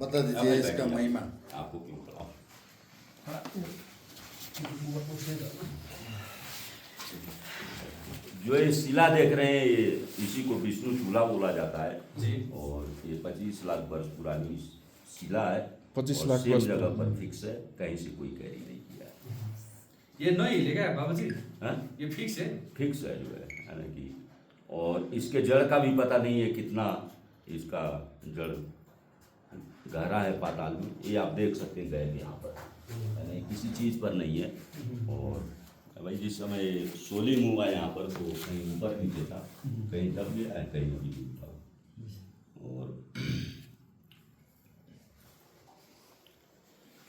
बता दीजिए इसका महिमा। आपको क्यों पढ़ाऊं? जो ये शिला देख रहे हैं ये इसी को विष्णु चूल्हा बोला जाता है जी। और ये 25 लाख वर्ष पुरानी शिला है। 25 और लाख सेम वर्ष जगह पर फिक्स है, कहीं से कोई कैरी नहीं किया है। ये नहीं हिलेगा बाबा जी? हाँ? ये फिक्स है? फिक्स है जो है ना कि, और इसके जड़ का भी पता नहीं है कितना इसका जड़ गहरा है पाताल में। ये आप देख सकते हैं गए यहाँ पर, है ना, किसी चीज़ पर नहीं है। और भाई जिस समय सोलिंग हुआ यहाँ पर तो कहीं ऊपर नीचे था, कहीं दब गया है, कहीं अभी भी था। और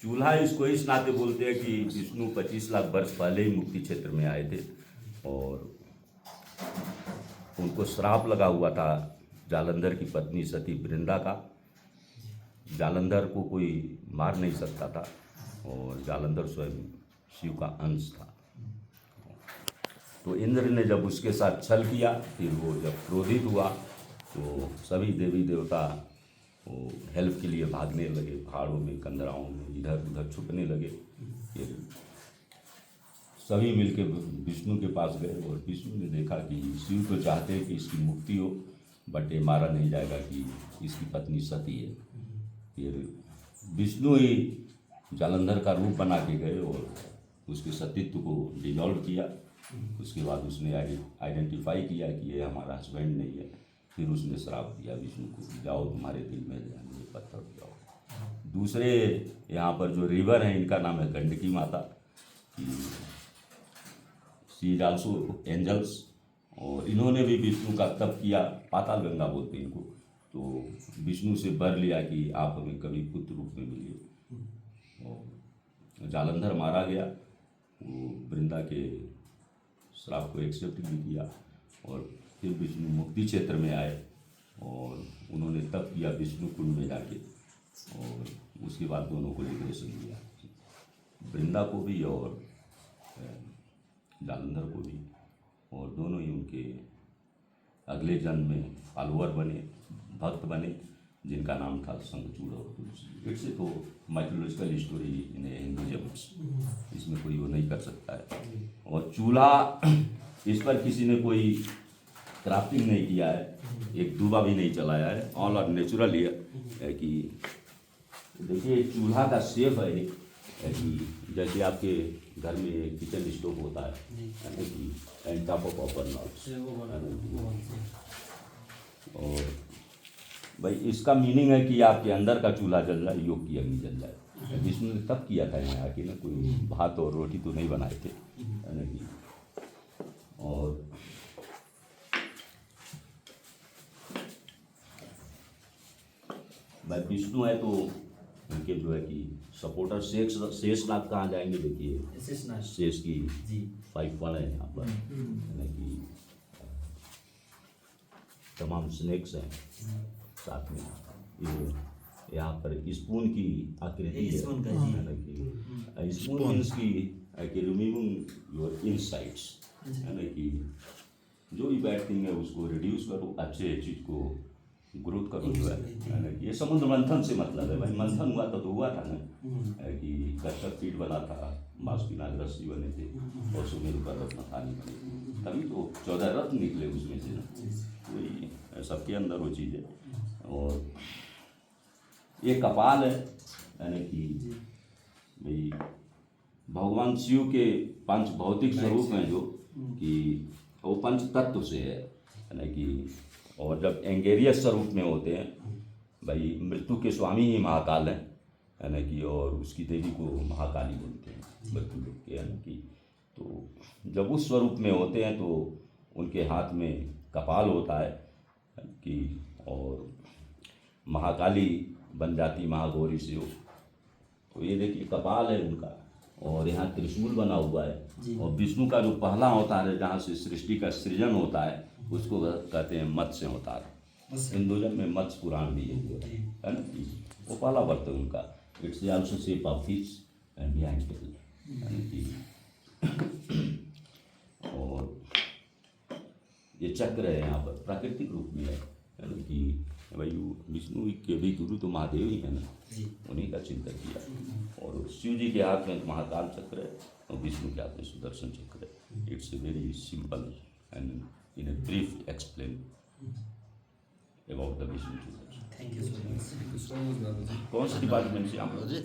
चूल्हा इसको इस नाते बोलते हैं कि विष्णु 25 लाख वर्ष पहले ही मुक्ति क्षेत्र में आए थे और उनको श्राप लगा हुआ था जालंधर की पत्नी सती वृंदा का। जालंधर को कोई मार नहीं सकता था और जालंधर स्वयं शिव का अंश था। तो इंद्र ने जब उसके साथ छल किया, फिर वो जब क्रोधित हुआ तो सभी देवी देवता वो हेल्प के लिए भागने लगे, पहाड़ों में, कंदराओं में, इधर उधर छुपने लगे। फिर सभी मिलके विष्णु के पास गए और विष्णु ने देखा कि शिव तो चाहते हैं कि इसकी मुक्ति हो, बट ये मारा नहीं जाएगा कि इसकी पत्नी सती है। फिर विष्णु ही जालंधर का रूप बना के गए और उसके सतीत्व को डिजॉल्व किया। उसके बाद उसने आइडेंटिफाई किया कि ये हमारा हस्बैंड नहीं है। फिर उसने श्राप दिया विष्णु को, जाओ तुम्हारे दिल में ये पत्थर जाओ। दूसरे यहाँ पर जो रिवर हैं इनका नाम है गंडकी माता। शी इज आल्सो एंजल्स, और इन्होंने भी विष्णु का तप किया, पाताल गंगा बोलते हैं इनको। तो विष्णु से वर लिया कि आप हमें कभी पुत्र रूप में मिलिए। और जालंधर मारा गया, वो वृंदा के श्राप को एक्सेप्ट भी किया। और फिर विष्णु मुक्ति क्षेत्र में आए और उन्होंने तप किया विष्णु कुंड में जाके, और उसके बाद दोनों को लिबरेशन दिया, वृंदा को भी और जालंधर को भी। और दोनों ही उनके अगले जन्म में फॉलोअर बने, भक्त बने, जिनका नाम था शंखचूड़ और तुलसी। इट्स तो माइथोलॉजिकल स्टोरी इन हिंदुइज्म, इसमें कोई वो नहीं कर सकता है। और चूल्हा, इस पर किसी ने कोई क्राफ्टिंग नहीं किया है, एक दूबा भी नहीं चलाया है, ऑल और नेचुरल है कि देखिए चूल्हा का शेप है कि जैसे आपके घर में किचन स्टोव होता है ना कि and top of copper knots. और भाई इसका मीनिंग है कि आपके अंदर का चूल्हा जल जाए, योग की अग्नि जल जाए। विष्णु ने तब किया था यहाँ आके ना, कोई भात और रोटी तो नहीं बनाए थे, है ना कि। और भाई विष्णु है तो उनके जो है कि सपोर्टर शेषनाग कहाँ जाएंगे, देखिए शेष की 5 फल है यहाँ पर, है ना कि तमाम स्नेक्स हैं साथ में। ये यहाँ पर स्पून की आकृति है ना कि स्पून की रिमूविंग योर इनसाइट्स, है ना कि जो भी बैड थिंग है उसको रिड्यूस करो, अच्छे चीज़ को ग्रोथ करो जो है ना। ये समुद्र मंथन से मतलब है भाई, मंथन हुआ तो हुआ था ना कि कच्चा पीठ बना था, मांसपिनाक रस्सी बने थे और सुमेरु पर्वत मथानी बने, तभी तो 14 रत्न निकले उसमें से ना। वही सबके अंदर वो चीज़ है। और ये कपाल है ना कि भाई भगवान शिव के 5 भौतिक स्वरूप हैं जो कि वो 5 तत्व से है ना कि। और जब एंगेरियस स्वरूप में होते हैं भाई, मृत्यु के स्वामी ही महाकाल हैं, है ना कि। और उसकी देवी को महाकाली बोलते हैं मृत्यु लोग के, है ना कि। तो जब उस स्वरूप में होते हैं तो उनके हाथ में कपाल होता है कि, और महाकाली बन जाती महागौरी शिव। तो ये देखिए कपाल है उनका, और यहाँ त्रिशूल बना हुआ है। और विष्णु का जो पहला अवतार है जहाँ से सृष्टि का सृजन होता है उसको कहते हैं मत्स्य अवतार। हिंदुइज्म में मत्स्य पुराण भी है ना, वो पहला वर्त है उनका। It's also shape of fish and behind tail. और ये चक्र है यहाँ पर प्राकृतिक रूप में है ना कि भाई विष्णु के भी गुरु तो महादेव ही है ना, उन्हीं का चिंतन किया। और शिव जी के हाथ में महाकाल चक्र है और विष्णु के हाथ में सुदर्शन चक्र है। It's a very simple and in a brief explain about the Vishnu Chula. Thank you so much. Thank you so much Babuji. कौन सा डिपार्टमेंट से आप? हजुर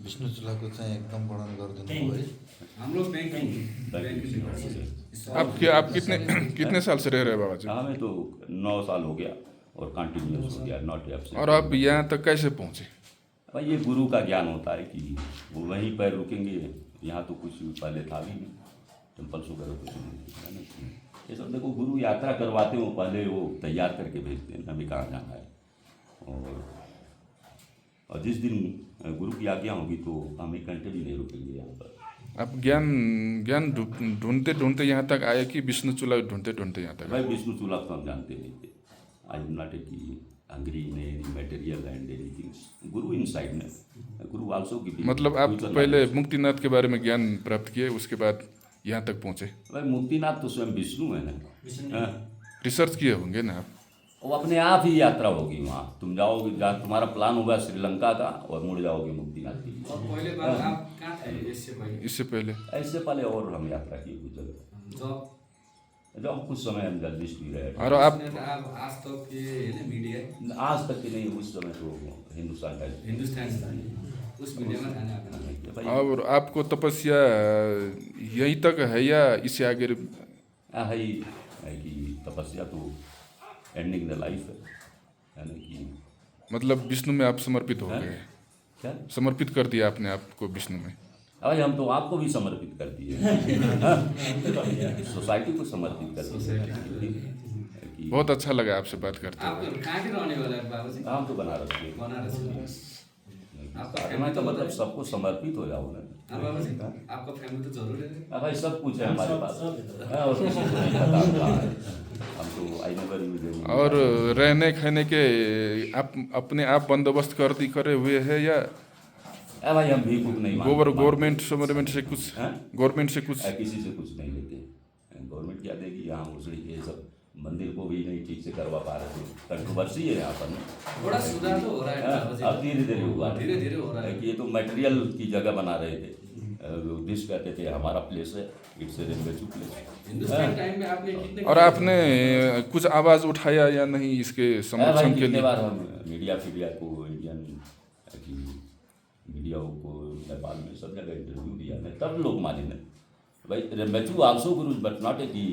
विष्णु चुलाको चाहिँ एकदम वर्णन गरिदिनु भयो है। हाम्रो ब्याङ्किङ आप कितने साल से रह रहे हैं बाबा जी? हमें तो 9 साल हो गया और कंटिन्यूस हो गया, नॉट एब्सेंट। और आप यहाँ तक कैसे पहुँचे? भाई ये गुरु का ज्ञान होता है कि वो वहीं पर रुकेंगे। यहाँ तो कुछ पहले था भी नहीं, टेम्पल्स वगैरह कुछ नहीं है ना। ये सब देखो, गुरु यात्रा करवाते हो पहले वो तैयार करके भेजते हैं हमें कहाँ जाना है। और जिस दिन गुरु की आज्ञा होगी तो हम 1 घंटे भी नहीं रुकेंगे यहाँ पर। आप ज्ञान ढूंढते ढूंढते यहाँ तक आए कि विष्णु चूल्हा ढूंढते ढूंढते यहाँ तक? भाई विष्णु चूल्हा तो हम जानते नहीं थे। I am not a hungry in any material and anything. Guru inside me. Guru also giving. मतलब आप पहले मुक्तिनाथ के बारे में ज्ञान प्राप्त किए, उसके बाद यहाँ तक पहुँचे? भाई मुक्तिनाथ तो स्वयं विष्णु है ना। रिसर्च किए होंगे ना आप? वो अपने आप ही यात्रा होगी वहाँ। तुम जाओगे, जहाँ तुम्हारा प्लान होगा श्रीलंका का, और मुड़ जाओगे मुक्तिनाथ के लिए। और पहिले बार आप कहाँ थे इससे पहिले? इससे पहले ऐसे पहले और हम यात्रा किए कुछ जगह। जब कुछ समय हम जर्नलिस्ट भी रहे। और आप आज तक के हैन मीडिया आज तक की नहीं, उस समय तो हिंदुस्तान का हिंदुस्तान उस मीडिया में थाने आपने भाई। और आपको तपस्या यहीं तक है या इससे आगे? है कि तपस्या तो एंडिंग द लाइफ है ना कि मतलब विष्णु में आप समर्पित हो गए? क्या समर्पित कर दिया आपने आपको विष्णु में? भाई हम तो आपको भी समर्पित कर दिए, सोसाइटी को समर्पित कर दिए। बहुत अच्छा लगा आपसे बात करते आप कहाँ के रहने वाला है बाबूजी? हम तो बनारस के। बनारस। आपका मैं तो मतलब सबको समर्पित हो जाओ ना। हाँ बाबूजी, आपका फैमिली तो जरूर है। हाँ भाई, सब कुछ है हमारे पास। हाँ, और किसी को नहीं पता कहाँ है। हम तो आई नेवर यूज। और रहने खाने के आप अपने आप बंदोबस्त करे हुए है या भाई हम भी कुछ नहीं गवर्नमेंट से कुछ? गवर्नमेंट से कुछ किसी से कुछ नहीं लेते। गवर्नमेंट क्या देगी? यहाँ मुझे ये सब मंदिर को भी नहीं ठीक से करवा पा रहे थे। कंट्रोवर्सी है यहाँ पर ना। थोड़ा सुधार तो हो रहा है अब धीरे धीरे हुआ, धीरे धीरे हो रहा है। कि ये तो मटेरियल की जगह बना रहे थे। जिस कहते थे हमारा प्लेस है, it's A railway place. Hindustan time में आपने कितने और आपने कुछ आवाज उठाया या नहीं इसके समर्थन के लिए? बार हम मीडिया को, इंडियन मीडिया को नेपाल में सब जगह इंटरव्यू दिया है, तब लोग माने ना भाई Matthew also Guru but not a कि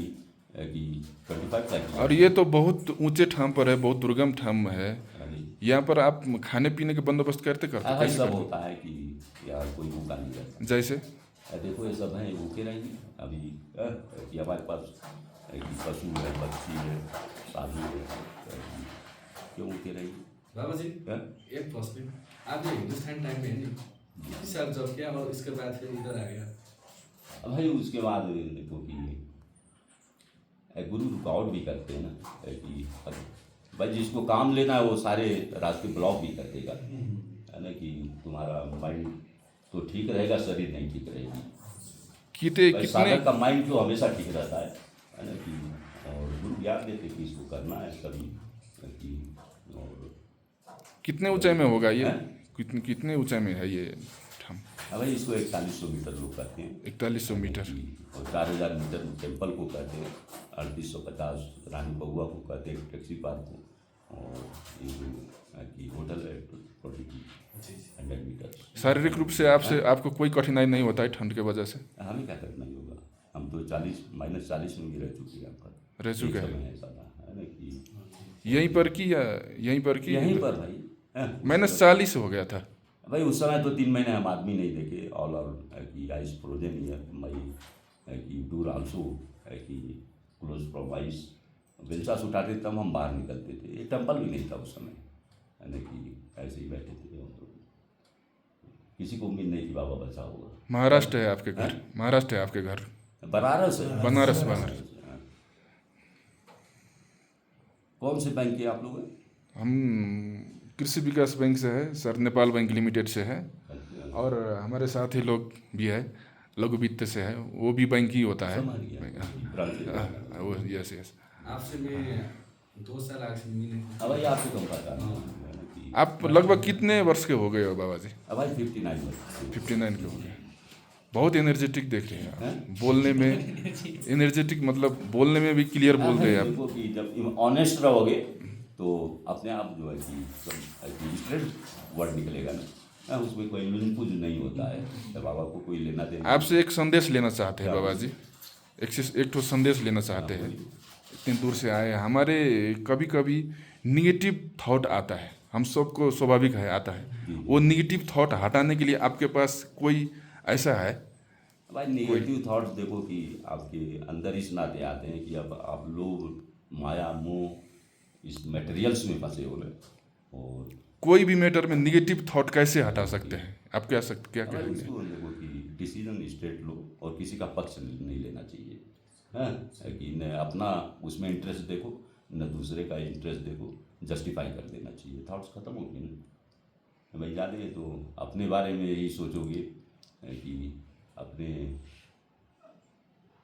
25 लाख। और ये तो बहुत ऊंचे ठाम पर है, बहुत दुर्गम ठाम है। यहाँ पर आप खाने पीने के बंदोबस्ट करते भाई सब होता है कि यार कोई भूखा नहीं रहता। जैसे देखो ये सब हैं, भूखे रहेंगे। अभी कि हमारे पास पशु है, पक्षी है, साधु है, क्यों भूखे रहेंगे? बाबा जी एक प्रश्न, आपने हिंदुस्तान टाइम में नहीं सर जॉब किया और इसके बाद फिर इधर आ गया? भाई उसके बाद देखो कि गुरु रुकावट भी करते हैं ना कि भाई जिसको काम लेना है वो सारे रास्ते ब्लॉक भी कर देगा, है ना कि तुम्हारा माइंड तो ठीक रहेगा, शरीर नहीं ठीक रहेगी। कितने का माइंड जो हमेशा ठीक रहता है ना कि, और गुरु याद देते कि इसको करना है कभी कि। और कितने ऊंचाई में होगा ये? कितने ऊंचाई में है ये ठाम? भाई इसको 4100 मीटर लोग कहते हैं। 4100 मीटर। और 4000 मीटर टेम्पल को कहते हैं, 3850 रानी बउआ को कहते हैं, टैक्सी पार्क को, और ये जो होटल है 100 मीटर। शारीरिक रूप से आपको कोई कठिनाई नहीं होता है ठंड के वजह से? हमें क्या कठिनाई होगा? हम तो -40 में भी रह चुके हैं। रह चुके हैं है ना कि यहीं पर की या यहीं पर भाई -40 हो गया था भाई। उस समय तो 3 महीने हम आदमी नहीं देखे। ऑल और कि आइस फ्रोजन ईयर मई कि दूर आल्सो कि क्लोज फ्रॉम आइस बेलचास उठाते तब हम बाहर निकलते थे। एक टेम्पल भी नहीं था उस समय, है ना कि ऐसे ही बैठे थे। तो किसी को उम्मीद नहीं थी बाबा बचा होगा। महाराष्ट्र है आपके घर? महाराष्ट्र है आपके घर? बनारस है। बनारस। कौन से बैंक के आप लोग? हम कृषि विकास बैंक से है सर, नेपाल बैंक लिमिटेड से है। और हमारे साथ ही लोग भी है, लघु वित्त से है, वो भी बैंक ही होता है। वो यस। आपसे मैं 2 साल आगे से मिले अब भाई आपसे कम पता नहीं है ना कि आप लगभग कितने वर्ष के हो गए हो बाबा जी? अब भाई 59 वर्ष 59 के हो गए। बहुत एनर्जेटिक देख रहे हैं आप। बोलने में एनर्जेटिक, मतलब बोलने में भी क्लियर बोलते हैं आप। देखो कि जब ऑनेस्ट रहोगे तो अपने आप जो है कि स्ट्रेट वर्ड निकलेगा ना, उसमें कोई लुनपुज नहीं होता है, तो बाबा को कोई लेना देना। आपसे एक संदेश लेना चाहते हैं बाबा जी, एक ठो संदेश लेना चाहते हैं। इतनी दूर से आए, हमारे कभी कभी निगेटिव थॉट आता है, हम सबको स्वाभाविक है आता है। वो निगेटिव थॉट हटाने के लिए आपके पास कोई ऐसा है? भाई निगेटिव थॉट्स देखो कि आपके अंदर इस नाते आते हैं कि अब आप लोग माया मोह इस मटेरियल्स में फंसे हो रहे, और कोई भी मैटर में निगेटिव थॉट कैसे हटा सकते हैं आप? क्या भाई कहेंगे? उसको देखो कि डिसीजन स्ट्रेट लो और किसी का पक्ष नहीं लेना चाहिए, है कि न अपना उसमें इंटरेस्ट देखो न दूसरे का इंटरेस्ट देखो, जस्टिफाई कर देना चाहिए। थॉट्स खत्म हो गए ना भाई, ज़्यादा तो अपने बारे में ही सोचोगे कि अपने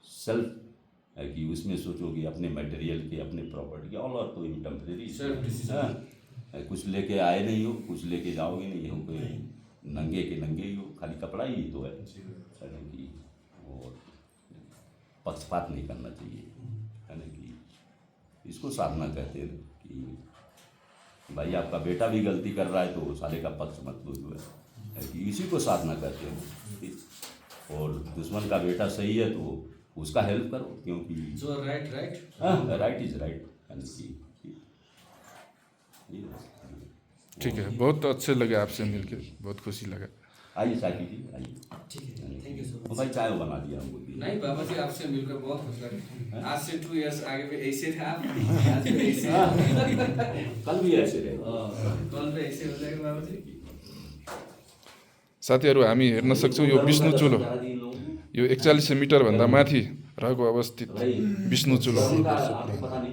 सेल्फ कि उसमें सोचोगे, अपने मटेरियल के, अपने प्रॉपर्टी के, ऑल आर तो टेम्परेरी। Self decision। कुछ लेके आए नहीं हो, कुछ लेके जाओगे नहीं हो, कोई नंगे के नंगे ही हो, खाली कपड़ा ही तो है ना कि। और पक्षपात नहीं करना चाहिए, है ना कि इसको साधना कहते हैं कि भाई आपका बेटा भी गलती कर रहा है तो साले का पक्ष मत लो, जो है कि इसी को साधना कहते हैं। और दुश्मन का बेटा सही है तो उसका हेल्प करो, क्योंकि जो राइट राइट इज राइट। ठीक है, बहुत अच्छे लगे आपसे मिलके, बहुत खुशी लगा। आइए चाय पीजिए, आइए। ठीक है, थैंक यू सो मच। भाई चाय बना दिया हमको। नहीं बाबा जी, आपसे मिलकर बहुत खुश लगा। आज से 2 इयर्स आगे भी ऐसे थे आप, आज भी ऐसे कल भी ऐसे रहे। कल भी ऐसे हो जाएगा बाबा जी। साथीहरू, हामी हेर्न सक्छौँ यो विष्णु चुलो, यो 41 मिटरभन्दा माथि रहेको अवस्थित विष्णु चुलो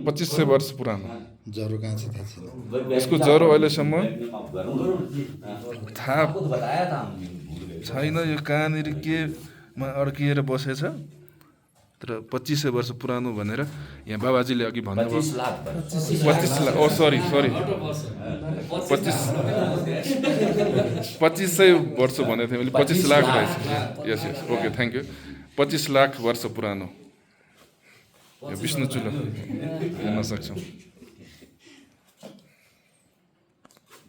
2500 वर्ष पुरानो। जरो कहाँ छ थाहा छैन। यसको जरो अहिलेसम्म थाहा बताया था हम, भूल गए। छैन, यो कहाँनिर केमा अड्किएर बसेछ। तर 2500 वर्ष पुरानो भनेर यहाँ बाबाजीले अघि भन्नुभयो। 25 लाख 25 लाख, ओ सरी 2500 वर्ष भनेको थिएँ मैले, 25 लाख रहेछ। Yes yes, okay, thank you. 25 lakh वर्ष पुरानो यो विष्णु चुलो हेर्न सक्छौँ।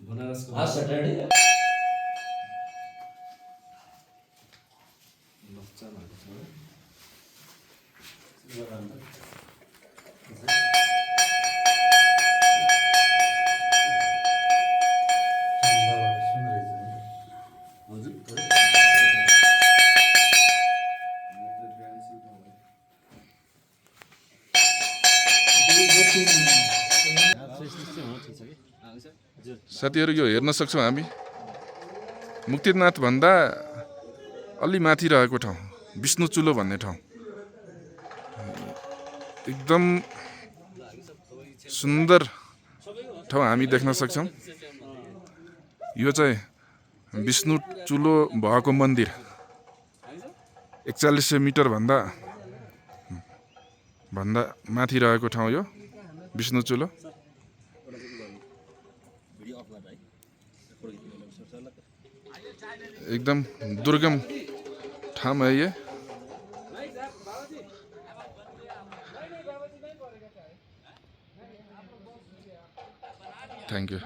बनारसको आज सैटरडे साथीहरू, यो हेर्न सक्छौँ हामी मुक्तिनाथ भन्दा अलि माथि रहेको ठाउँ, विष्णु चुलो भन्ने ठाउँ। एकदम सुन्दर ठाउँ हामी देख्न सक्छौँ। यो चाहिँ विष्णु चुलो भएको मन्दिर 4100 मिटर भन्दा माथि रहेको ठाउँ यो विष्णु चुलो। एकदम दुर्गम ठाम है ये। Thank you.